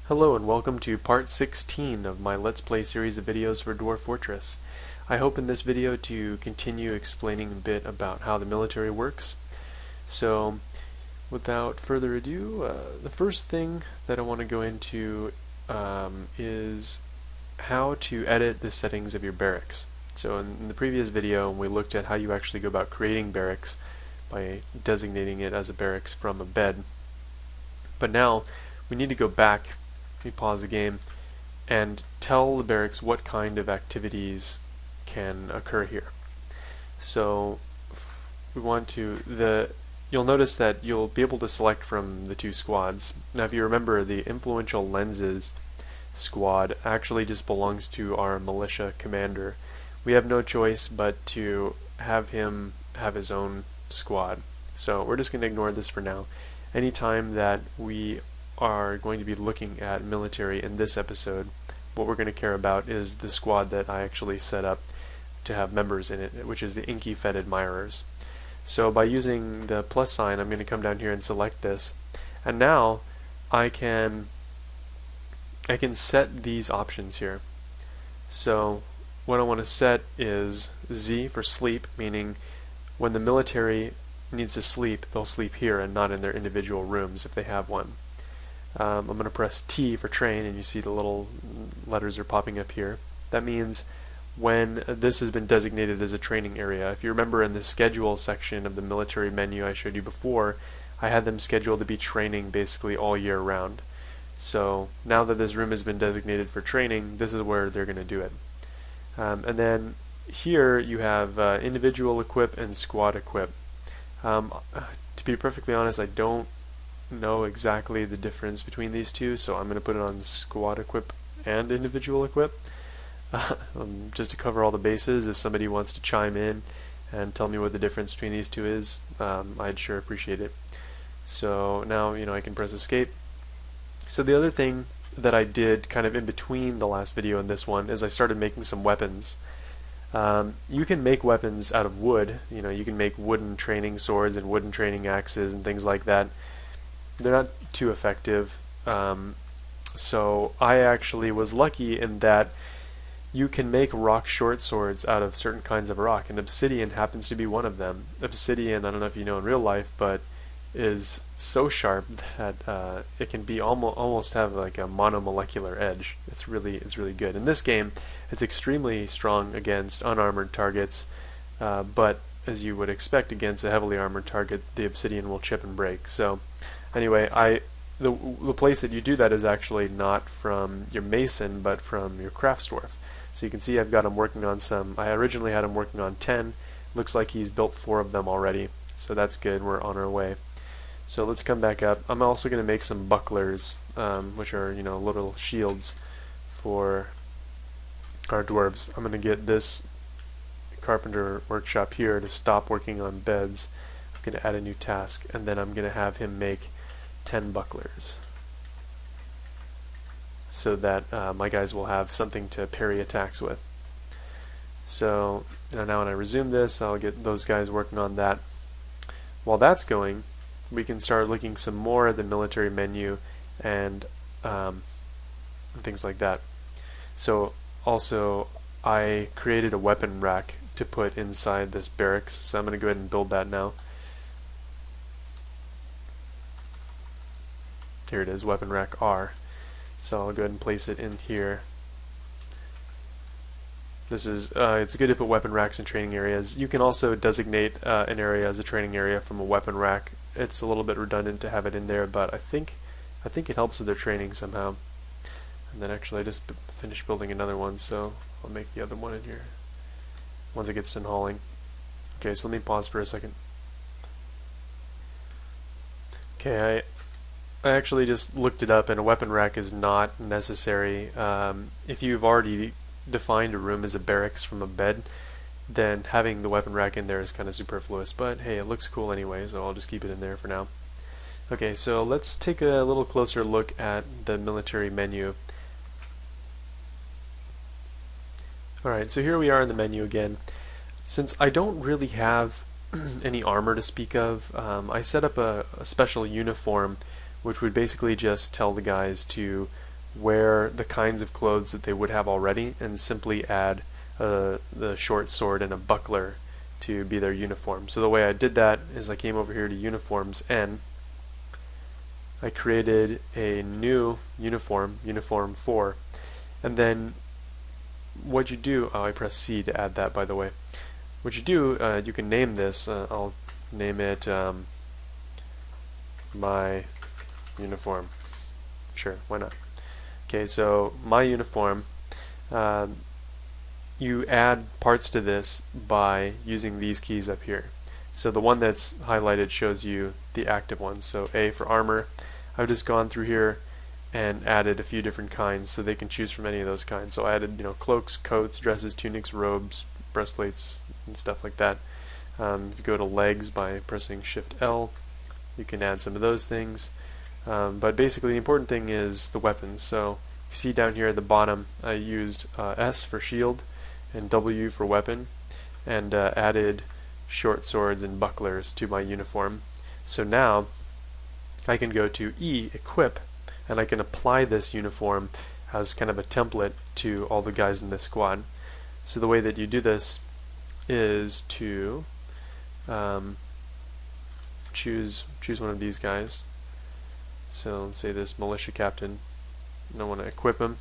Hello and welcome to part 16 of my Let's Play series of videos for Dwarf Fortress. I hope in this video to continue explaining a bit about how the military works. So without further ado, the first thing that I want to go into is how to edit the settings of your barracks. So in the previous video we looked at how you actually go about creating barracks by designating it as a barracks from a bed. But now we need to go back. We pause the game and tell the barracks what kind of activities can occur here. So we want to you'll notice that you'll be able to select from the two squads. Now if you remember, the influential lenses squad actually just belongs to our militia commander. We have no choice but to have him have his own squad. So we're just going to ignore this for now. Anytime that we are going to be looking at military in this episode, what we're going to care about is the squad that I actually set up to have members in it, which is the Inky Fed Admirers. So by using the plus sign, I'm going to come down here and select this, and now I can set these options here. So what I want to set is Z for sleep, meaning when the military needs to sleep, they'll sleep here and not in their individual rooms if they have one. I'm going to press T for train, and you see the little letters are popping up here. That means when this has been designated as a training area. If you remember in the schedule section of the military menu I showed you before, I had them scheduled to be training basically all year round. So now that this room has been designated for training, this is where they're going to do it. And then here you have individual equip and squad equip. To be perfectly honest, I don't know exactly the difference between these two, so I'm going to put it on squad equip and individual equip just to cover all the bases. If somebody wants to chime in and tell me what the difference between these two is, I'd sure appreciate it. So now I can press escape. So the other thing that I did kind of in between the last video and this one is I started making some weapons. You can make weapons out of wood. You can make wooden training swords and wooden training axes and things like that. They're not too effective, so I actually was lucky in that you can make rock short swords out of certain kinds of rock, and obsidian happens to be one of them. Obsidian, I don't know if you know in real life, but is so sharp that it can be almost have like a monomolecular edge. It's really good. In this game, it's extremely strong against unarmored targets, but as you would expect against a heavily armored target, the obsidian will chip and break. So anyway, the place that you do that is actually not from your mason, but from your crafts dwarf. So you can see I've got him working on some. I originally had him working on 10. Looks like he's built 4 of them already. So that's good. We're on our way. So let's come back up. I'm also going to make some bucklers, which are little shields for our dwarves. I'm going to get this carpenter workshop here to stop working on beds. I'm going to add a new task, and then I'm going to have him make 10 bucklers so that my guys will have something to parry attacks with. So now when I resume this, I'll get those guys working on that. While that's going, we can start looking some more at the military menu and things like that. So also I created a weapon rack to put inside this barracks, so I'm going to go ahead and build that now. Here it is, weapon rack R. So I'll go ahead and place it in here. This is it's good to put weapon racks in training areas. You can also designate an area as a training area from a weapon rack. It's a little bit redundant to have it in there, but I think it helps with their training somehow. And then actually I just finished building another one, so I'll make the other one in here once it gets done hauling. Okay, so let me pause for a second. Okay, I actually just looked it up, and a weapon rack is not necessary. If you've already defined a room as a barracks from a bed, then having the weapon rack in there is kind of superfluous, but hey, it looks cool anyway, so I'll just keep it in there for now. Okay, so let's take a little closer look at the military menu. Alright, so here we are in the menu again. Since I don't really have any armor to speak of, I set up a special uniform which would basically just tell the guys to wear the kinds of clothes that they would have already and simply add the short sword and a buckler to be their uniform. So the way I did that is I came over here to Uniforms N. I created a new uniform, Uniform 4, and then what you do, I press C to add that, by the way. What you do, you can name this, I'll name it my uniform. Sure, why not? Okay, so my uniform, you add parts to this by using these keys up here. So the one that's highlighted shows you the active ones. So A for armor. I've just gone through here and added a few different kinds so they can choose from any of those kinds. So I added, cloaks, coats, dresses, tunics, robes, breastplates, and stuff like that. If you go to legs by pressing Shift L, you can add some of those things. But basically the important thing is the weapons. So you see down here at the bottom I used S for shield and W for weapon, and added short swords and bucklers to my uniform. So now I can go to E, equip, and I can apply this uniform as kind of a template to all the guys in this squad. So the way that you do this is to choose one of these guys. So let's say this militia captain, and I want to equip him,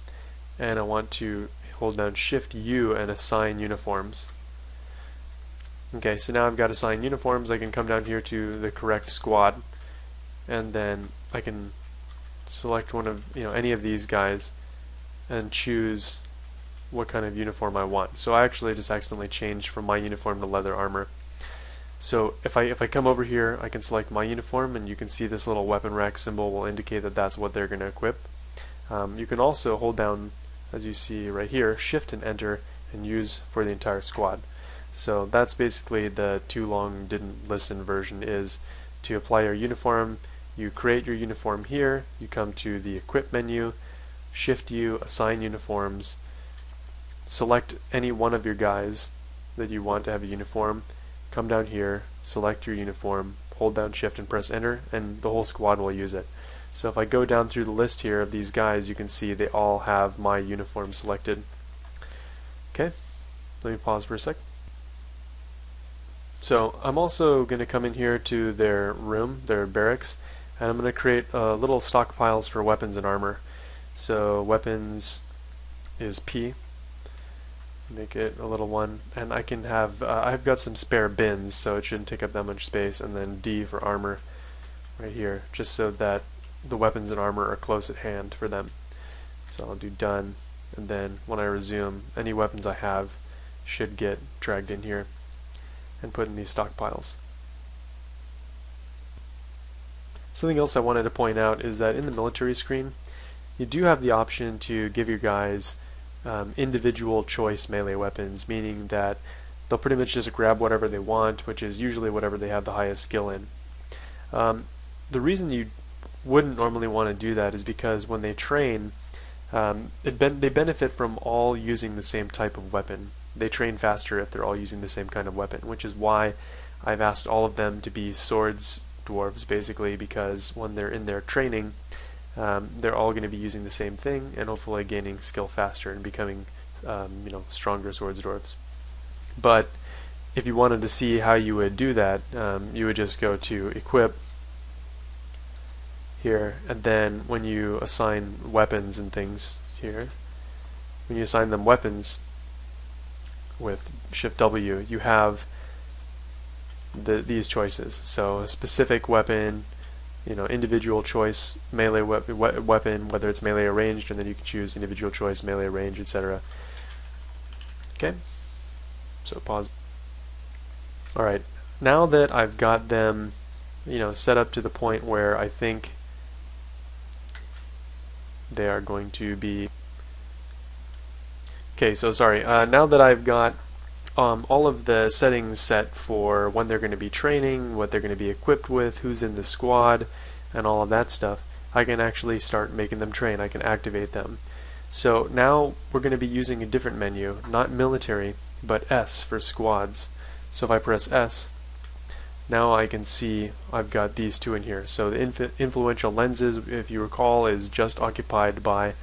and I want to hold down Shift U and assign uniforms. Okay, so now I've got assigned uniforms. I can come down here to the correct squad, and then I can select one of any of these guys and choose what kind of uniform I want. So I actually just accidentally changed from my uniform to leather armor. So if I come over here, I can select my uniform, and you can see this little weapon rack symbol will indicate that that's what they're going to equip. You can also hold down, as you see right here, Shift and Enter, and use for the entire squad. So that's basically the too long didn't listen version, is to apply your uniform. You create your uniform here, you come to the equip menu, Shift U, assign uniforms, select any one of your guys that you want to have a uniform, come down here, select your uniform, hold down Shift and press Enter, and the whole squad will use it. So if I go down through the list here of these guys, you can see they all have my uniform selected. Okay, let me pause for a sec. So I'm also going to come in here to their room, their barracks, and I'm going to create little stockpiles for weapons and armor. So weapons is P, make it a little one, and I can have, I've got some spare bins, so it shouldn't take up that much space, and then D for armor right here, just so that the weapons and armor are close at hand for them. So I'll do done, and then when I resume, any weapons I have should get dragged in here and put in these stockpiles. Something else I wanted to point out is that in the military screen, you do have the option to give your guys individual choice melee weapons, meaning that they'll pretty much just grab whatever they want, which is usually whatever they have the highest skill in. The reason you wouldn't normally want to do that is because when they train, they benefit from all using the same type of weapon. They train faster if they're all using the same kind of weapon, which is why I've asked all of them to be swords dwarves, basically, because when they're in their training, they're all going to be using the same thing and hopefully gaining skill faster and becoming stronger swords dwarves. But if you wanted to see how you would do that, you would just go to equip here, and then when you assign weapons and things here, when you assign them weapons with Shift W, you have these choices. So a specific weapon, individual choice melee weapon, whether it's melee or ranged, and then you can choose individual choice melee, range, etc. Okay, so pause. Alright, now that I've got them set up to the point where I think they are going to be now that I've got all of the settings set for when they're going to be training, what they're going to be equipped with, who's in the squad, and all of that stuff, I can actually start making them train. I can activate them. So now we're going to be using a different menu, not military, but S for squads. So if I press S, now I can see I've got these two in here. So the influential lenses, if you recall, is just occupied by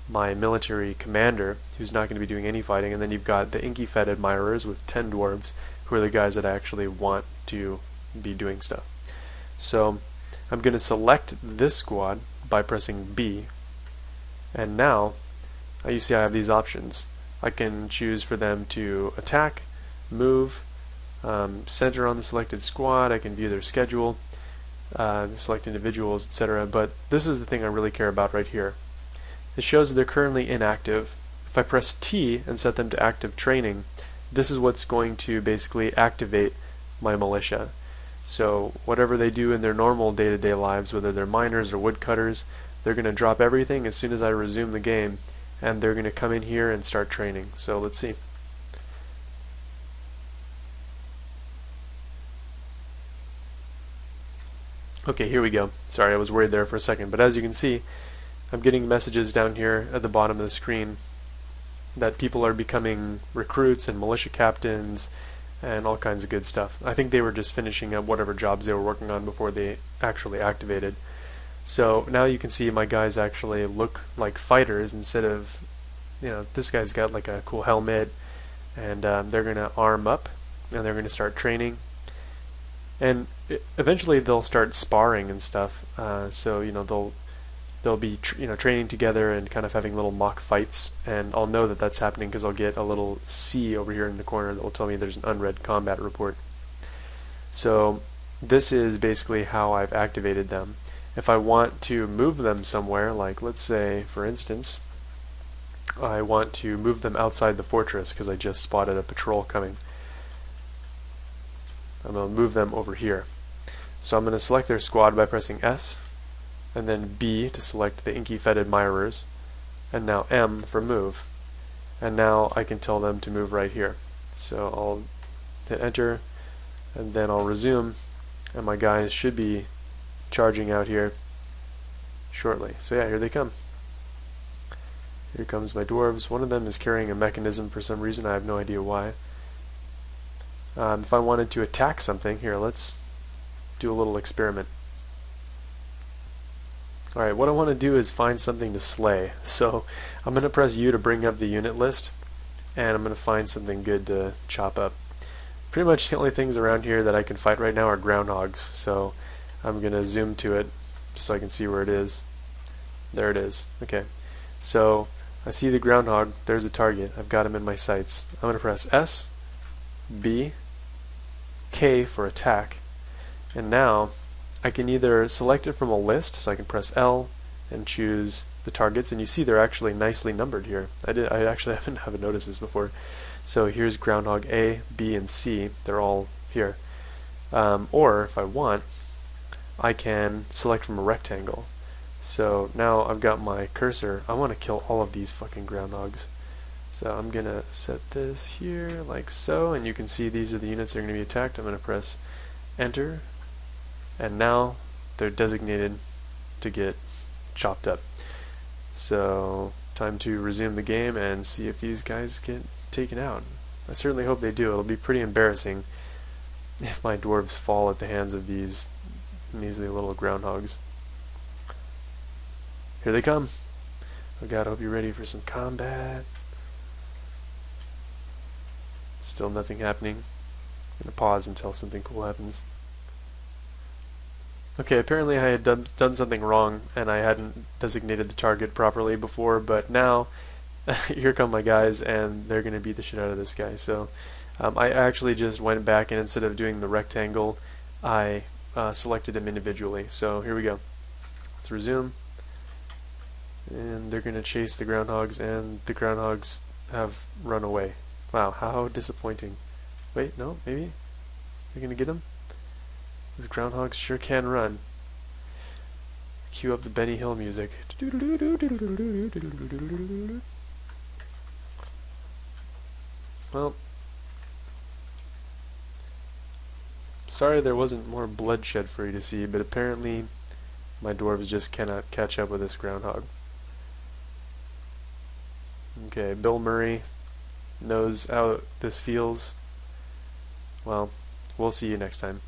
my military commander, who's not going to be doing any fighting, and then you've got the inky-fed admirers with 10 dwarves, who are the guys that actually want to be doing stuff. So I'm going to select this squad by pressing B, and now you see I have these options. I can choose for them to attack, move, center on the selected squad. I can view their schedule, select individuals, etc. But this is the thing I really care about right here. It shows that they're currently inactive. If I press T and set them to active training, this is what's going to basically activate my militia. So whatever they do in their normal day-to-day lives, whether they're miners or woodcutters, they're going to drop everything as soon as I resume the game, and they're going to come in here and start training. So let's see. Okay, here we go. Sorry, I was worried there for a second, but as you can see, I'm getting messages down here at the bottom of the screen that people are becoming recruits and militia captains and all kinds of good stuff. I think they were just finishing up whatever jobs they were working on before they actually activated. So now you can see my guys actually look like fighters instead of, this guy's got like a cool helmet, and they're going to arm up and they're going to start training. And eventually they'll start sparring and stuff. So they'll be training together and kind of having little mock fights, and I'll know that that's happening because I'll get a little C over here in the corner that will tell me there's an unread combat report. So this is basically how I've activated them. If I want to move them somewhere, like let's say for instance I want to move them outside the fortress because I just spotted a patrol coming, I'm going to move them over here. So I'm going to select their squad by pressing S, and then B to select the inky-fed admirers, and now M for move. And now I can tell them to move right here. So I'll hit enter, and then I'll resume, and my guys should be charging out here shortly. So yeah, here they come. Here comes my dwarves. One of them is carrying a mechanism for some reason. I have no idea why. If I wanted to attack something, here, let's do a little experiment. Alright, what I want to do is find something to slay. So I'm going to press U to bring up the unit list, and I'm going to find something good to chop up. Pretty much the only things around here that I can fight right now are groundhogs, so I'm going to zoom to it just so I can see where it is. There it is. Okay, so I see the groundhog. There's a target. I've got him in my sights. I'm going to press S, B, K for attack, and now I can either select it from a list, so I can press L and choose the targets, and you see they're actually nicely numbered here. I actually haven't noticed this before. So here's groundhog A, B, and C. They're all here. Or if I want, I can select from a rectangle. So now I've got my cursor. I want to kill all of these fucking groundhogs. So I'm going to set this here like so, and you can see these are the units that are going to be attacked. I'm going to press enter, and now they're designated to get chopped up. So time to resume the game and see if these guys get taken out. I certainly hope they do. It'll be pretty embarrassing if my dwarves fall at the hands of these measly little groundhogs. Here they come. Oh god, I hope you're ready for some combat. Still nothing happening. I'm going to pause until something cool happens. Okay, apparently I had done something wrong and I hadn't designated the target properly before, but now here come my guys and they're going to beat the shit out of this guy. So I actually just went back, and instead of doing the rectangle, I selected them individually. So here we go. Let's resume. And they're going to chase the groundhogs, and the groundhogs have run away. Wow, how disappointing. Wait, no, maybe? They're going to get him? These groundhogs sure can run. Cue up the Benny Hill music. Well, sorry there wasn't more bloodshed for you to see, but apparently my dwarves just cannot catch up with this groundhog. Okay, Bill Murray knows how this feels. Well, we'll see you next time.